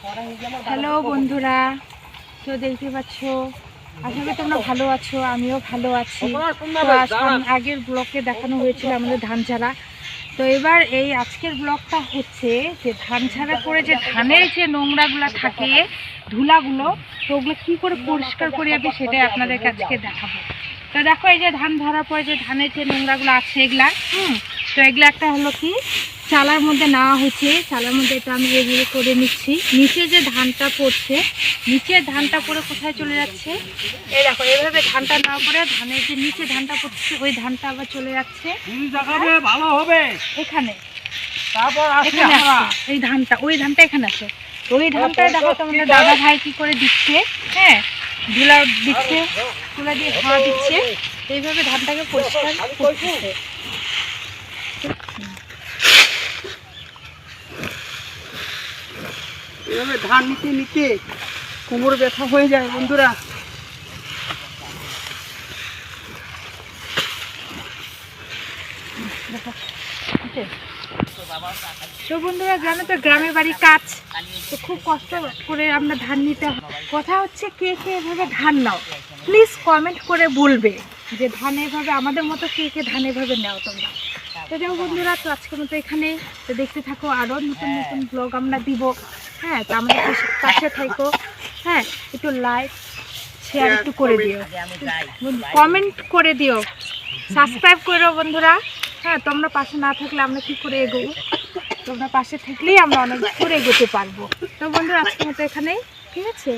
Hello বন্ধুরা, তো দেখতে পাচ্ছ আশা করি তোমরা ভালো আছো, আমিও ভালো আছি। তো আগের ব্লগে দেখানো হয়েছিল আমাদের ধান ঝাড়া। তো এবার এই আজকের ব্লগটা হচ্ছে যে ধান ঝাড়া করে যে ধানের যে নোংরাগুলো থাকে, ধুলাগুলো, তো ওগুলো কী করে পরিষ্কার করে আমি সেটাই আপনাদের কাছকে দেখাবো। তো দেখো, এই যে ধান ঝাড়ার পরে যে ধানের যে নোংরাগুলো আছে এগুলা, তো এগুলো একটা হলো কি চালার মধ্যে নেওয়া হচ্ছে। চালার মধ্যে এটা আমি এগুলো করে নিচ্ছি। নিচে যে ধানটা পড়ছে, নিচের ধানটা পরে কোথায় চলে যাচ্ছে, এই দেখো এইভাবে ধানটা না পরে ধানের যে নিচে ধানটা পড়ছে ওই ধানটা আবার চলে যাচ্ছে ভালো হবে এখানে। তারপর এখানে আসছে এই ধানটা, ওই ধানটা এখানে আসে। ওই ধানটায় দেখো তোমাদের দাদা ভাই কি করে দিচ্ছে, হ্যাঁ, ধুলা দিচ্ছে, তুলা দিয়ে খাওয়া দিচ্ছে। এইভাবে ধানটাকে পরিষ্কার করছে। এভাবে ধান নিতে নিতে কোমর ব্যথা হয়ে যায় বন্ধুরা। তো বন্ধুরা জানো তো গ্রামের বাড়ি কাজ, তো খুব কষ্ট করে আমরা ধান নিতে হয়। কথা হচ্ছে কে কে এভাবে ধান নাও, প্লিজ কমেন্ট করে বলবে যে ধান এভাবে আমাদের মতো কে কে ধান এভাবে নাও তোমরা। তো যাও বন্ধুরা, তো আজকের মতো এখানে, তো দেখতে থাকো আরও নতুন নতুন ব্লগ আমরা দিব। হ্যাঁ, তো আমাদের কাছে থাকো, হ্যাঁ, একটু লাইক শেয়ার একটু করে দিও, কমেন্ট করে দিও, সাবস্ক্রাইব করো বন্ধুরা। হ্যাঁ, তোমরা পাশে না থাকলে আমরা কি করে এগোবো? তোমরা পাশে থাকলেই আমরা অনেক করে এগোতে পারবো। তো বন্ধুরা আজকের মতো এখানেই, ঠিক আছে।